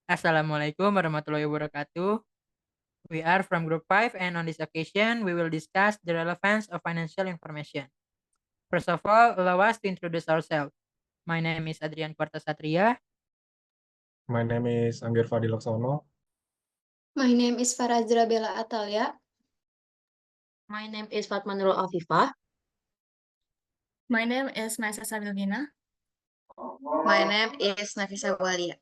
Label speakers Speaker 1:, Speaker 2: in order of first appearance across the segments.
Speaker 1: Assalamualaikum warahmatullahi wabarakatuh. We are from Group 5, and on this occasion, we will discuss the relevance of financial information. First of all, allow us to introduce ourselves. My name is Adrian Quartasatria.
Speaker 2: My name is Anggir Fadil Laksono.
Speaker 3: My name is Farazra Bella Atalia.
Speaker 4: My name is Fatma Nurul Afifah.
Speaker 5: My name is Maisa Sabilgina.
Speaker 6: My name is Nafisa Walia.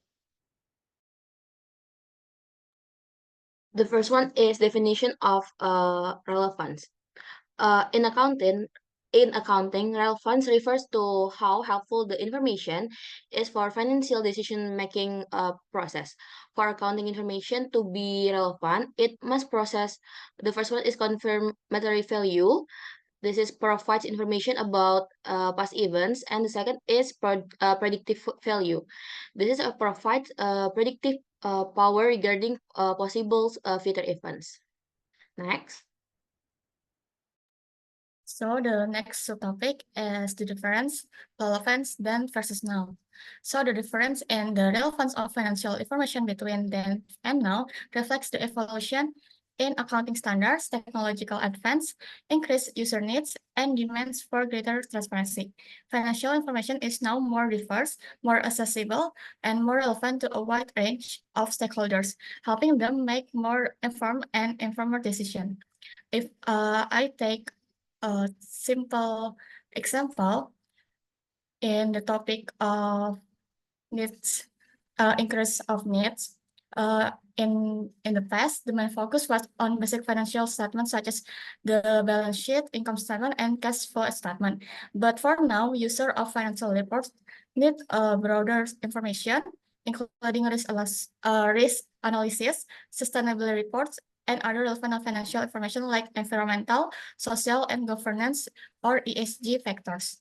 Speaker 4: The first one is definition of relevance. In accounting, relevance refers to how helpful the information is for financial decision-making process. For accounting information to be relevant, it must process. The first one is confirmatory value. This is provides information about past events, and the second is predictive value. This is a provides predictive power regarding possible future events. Next.
Speaker 5: So the next subtopic is the difference, relevance, then versus now. So the difference in the relevance of financial information between then and now reflects the evolution in accounting standards, technological advance, increased user needs, and demands for greater transparency. Financial information is now more diverse, more accessible, and more relevant to a wide range of stakeholders, helping them make more informed and informed decisions. If I take a simple example in the topic of needs, increase of needs, in the past, the main focus was on basic financial statements such as the balance sheet, income statement, and cash flow statement. But for now, user of financial reports need broader information, including risk analysis, sustainability reports, and other relevant financial information like environmental, social, and governance or ESG factors.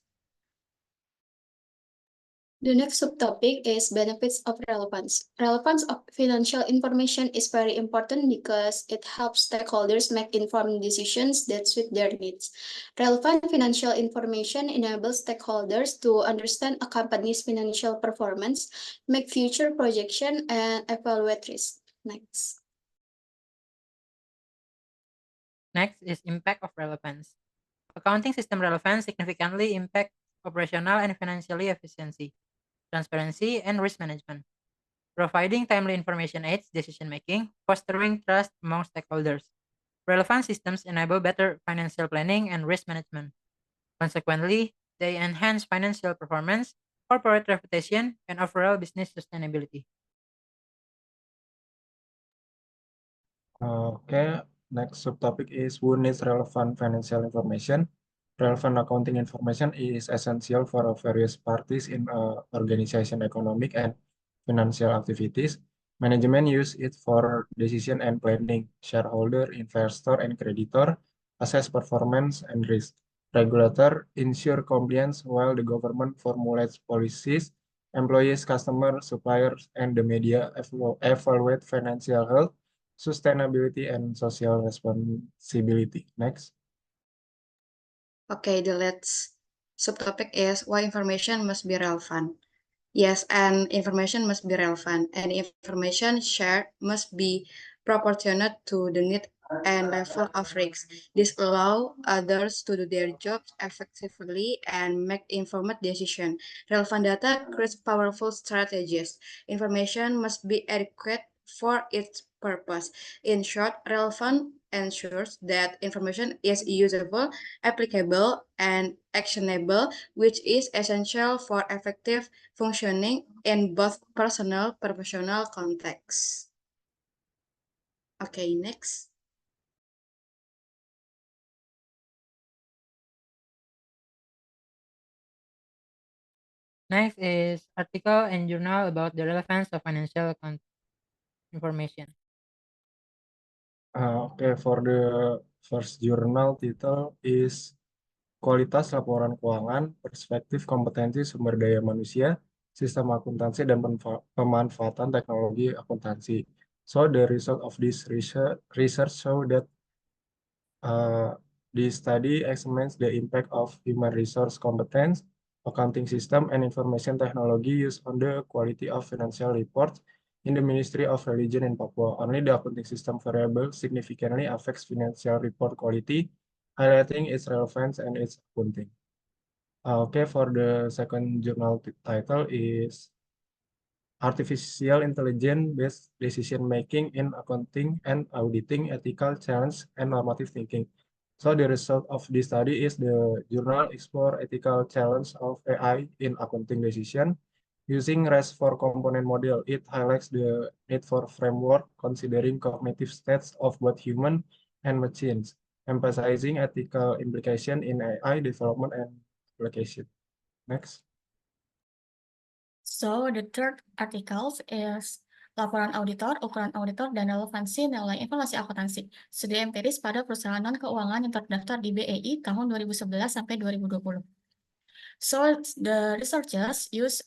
Speaker 3: The next subtopic is benefits of relevance. Relevance of financial information is very important because it helps stakeholders make informed decisions that suit their needs. Relevant financial information enables stakeholders to understand a company's financial performance, make future projections, and evaluate risk. Next.
Speaker 1: Next is impact of relevance. Accounting system relevance significantly impacts operational and financial efficiency, transparency, and risk management. Providing timely information aids decision-making, fostering trust among stakeholders. Relevant systems enable better financial planning and risk management. Consequently, they enhance financial performance, corporate reputation, and overall business sustainability.
Speaker 2: Okay, next subtopic is who needs relevant financial information. Relevant accounting information is essential for various parties in organization economic and financial activities. Management use it for decision and planning. Shareholder, investor, and creditor assess performance and risk. Regulator ensure compliance while the government formulates policies. Employees, customers, suppliers, and the media evaluate financial health, sustainability, and social responsibility. Next.
Speaker 6: Okay, the last subtopic is why information must be relevant. Yes, and information must be relevant, and information shared must be proportionate to the need and level of risk. This allows others to do their jobs effectively and make informed decisions. Relevant data creates powerful strategies. Information must be adequate for its purpose. In short, relevant ensures that information is usable, applicable, and actionable, which is essential for effective functioning in both personal and professional contexts. Okay, next.
Speaker 1: Next is article and journal about the relevance of financial account information.
Speaker 2: Okay, for the first journal title is Kualitas Laporan Keuangan, Perspektif Kompetensi Sumber Daya Manusia, Sistem Akuntansi, dan Pemanfaatan Teknologi Akuntansi. So the result of this research show that the study examines the impact of human resource competence, accounting system, and information technology used on the quality of financial reports in the Ministry of Religion in Papua. Only the accounting system variable significantly affects financial report quality, highlighting its relevance and its accounting. Okay, for the second journal title is Artificial Intelligence-Based Decision Making in Accounting and Auditing, Ethical Challenge, and Normative Thinking. So the result of this study is the journal Explore Ethical Challenge of AI in Accounting Decision. Using REST-4 component model, it highlights the need for framework considering cognitive states of both human and machines, emphasizing ethical implication in AI development and application. Next.
Speaker 5: So the third article is laporan auditor, ukuran auditor, dan relevansi nilai informasi akuntansi. Studi empiris pada perusahaan non-keuangan yang terdaftar di BEI tahun 2011 sampai 2020. So the researchers use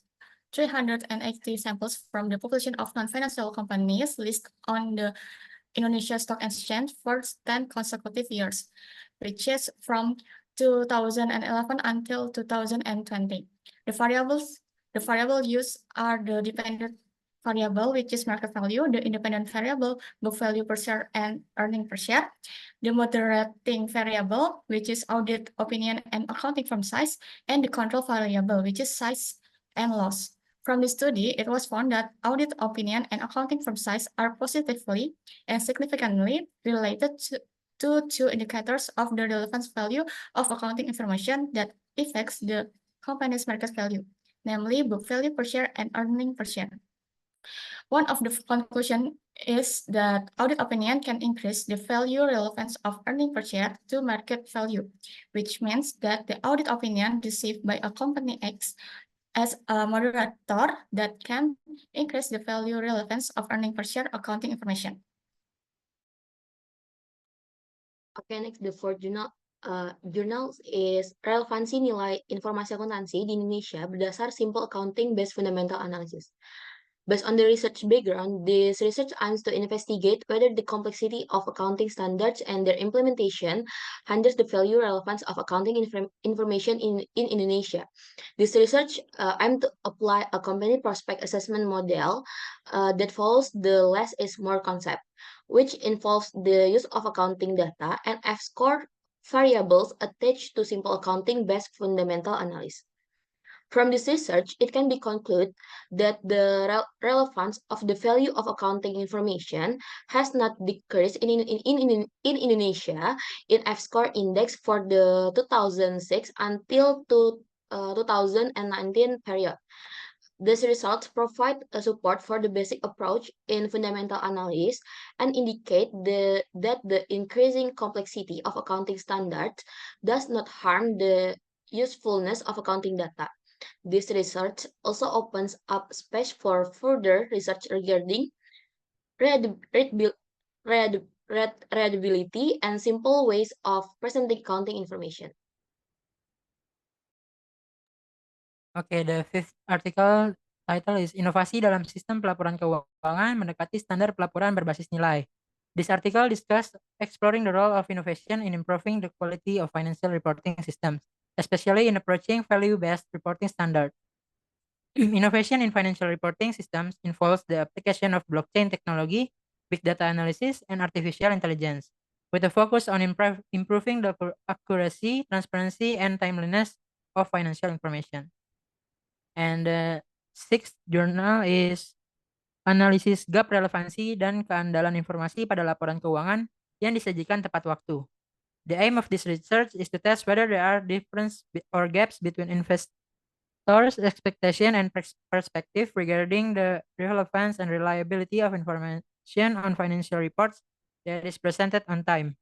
Speaker 5: 380 samples from the population of non-financial companies listed on the Indonesia Stock Exchange for 10 consecutive years, which is from 2011 until 2020. The variable used are the dependent variable, which is market value, the independent variable, book value per share and earning per share, the moderating variable, which is audit opinion and accounting firm size, and the control variable, which is size and loss. From the study, it was found that audit opinion and accounting firm size are positively and significantly related to two indicators of the relevance value of accounting information that affects the company's market value, namely book value per share and earning per share. One of the conclusions is that audit opinion can increase the value relevance of earning per share to market value, which means that the audit opinion received by a company acts as a moderator that can increase the value relevance of earning per share accounting information.
Speaker 4: Okay, next, the fourth journal is Relevansi Nilai Informasi Akuntansi di Indonesia berdasar Simple Accounting-Based Fundamental Analysis. Based on the research background, this research aims to investigate whether the complexity of accounting standards and their implementation hinders the value relevance of accounting information in Indonesia. This research aims to apply a company prospect assessment model that follows the less is more concept, which involves the use of accounting data and F-score variables attached to simple accounting-based fundamental analysis. From this research, it can be concluded that the relevance of the value of accounting information has not decreased in Indonesia in F-score index for the 2006 until 2019 period. These results provide a support for the basic approach in fundamental analysis and indicate that the increasing complexity of accounting standards does not harm the usefulness of accounting data. This research also opens up space for further research regarding readability and simple ways of presenting accounting information.
Speaker 1: Okay, the fifth article title is Inovasi dalam Sistem Pelaporan Keuangan Mendekati Standar Pelaporan Berbasis Nilai. This article discusses exploring the role of innovation in improving the quality of financial reporting systems, especially in approaching value-based reporting standards. Innovation in financial reporting systems involves the application of blockchain technology, big data analysis, and artificial intelligence, with a focus on improving the accuracy, transparency, and timeliness of financial information. And the sixth journal is Analisis Gap Relevansi dan Keandalan Informasi pada Laporan Keuangan yang disajikan tepat waktu. The aim of this research is to test whether there are differences or gaps between investors' expectation and perspective regarding the relevance and reliability of information on financial reports that is presented on time.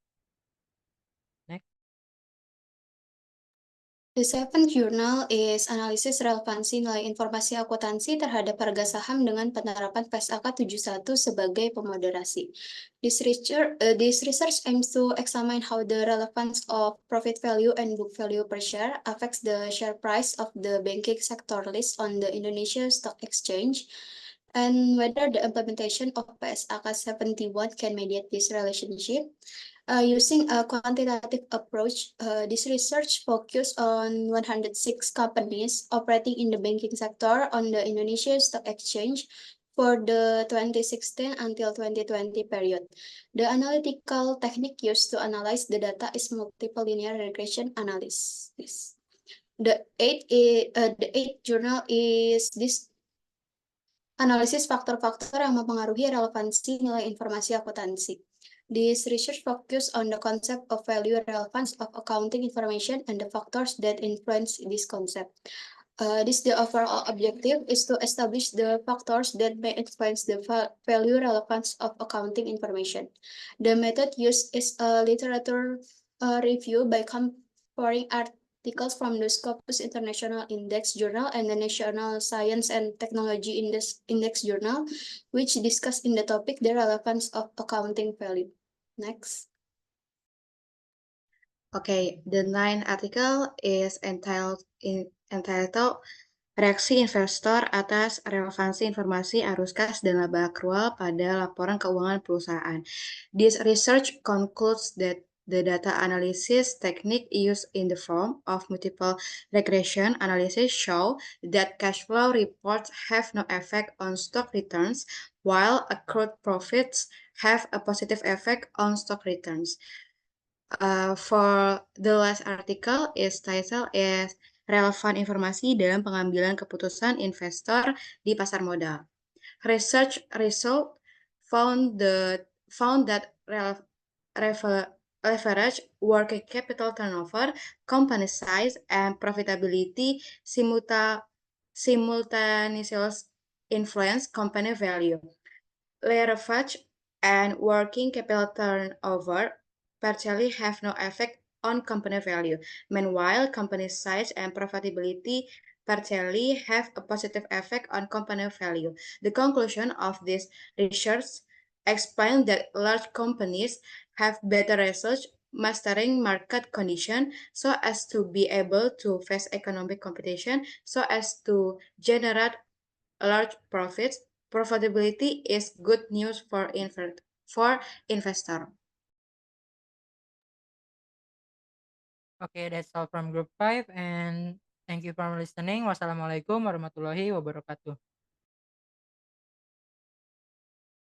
Speaker 3: The seventh journal is Analisis Relevansi Nilai Informasi Akuntansi terhadap harga saham dengan penerapan PSAK 71 sebagai pemoderasi. This research aims to examine how the relevance of profit value and book value per share affects the share price of the banking sector list on the Indonesia Stock Exchange, and whether the implementation of PSAK 71 can mediate this relationship. Using a quantitative approach, this research focused on 106 companies operating in the banking sector on the Indonesia Stock Exchange for the 2016 until 2020 period. The analytical technique used to analyze the data is multiple linear regression analysis. The eighth journal is this analisis faktor-faktor yang mempengaruhi relevansi nilai informasi akuntansi. This research focus on the concept of value relevance of accounting information and the factors that influence this concept. The overall objective is to establish the factors that may influence the value relevance of accounting information. The method used is a literature review by comparing articles from the Scopus International Index Journal and the National Science and Technology Index Journal, which discuss in the topic the relevance of accounting value. Next.
Speaker 6: Okay, the ninth article is entitled Reaksi Investor atas Relevansi Informasi Arus Kas dan Laba Akrual pada Laporan Keuangan Perusahaan. This research concludes that the data analysis technique used in the form of multiple regression analysis show that cash flow reports have no effect on stock returns, while accrued profits have a positive effect on stock returns. For the last article is titled is Relevan informasi dalam pengambilan keputusan investor di pasar modal. Research result found that leverage, working capital turnover, company size, and profitability simultaneously influence company value. Leverage and working capital turnover partially have no effect on company value. Meanwhile, company size and profitability partially have a positive effect on company value. The conclusion of this research explains that large companies have better results mastering market condition so as to be able to face economic competition, so as to generate large profits. Profitability is good news for investor.
Speaker 1: Okay, that's all from group 5 and thank you for listening. Wassalamualaikum warahmatullahi wabarakatuh.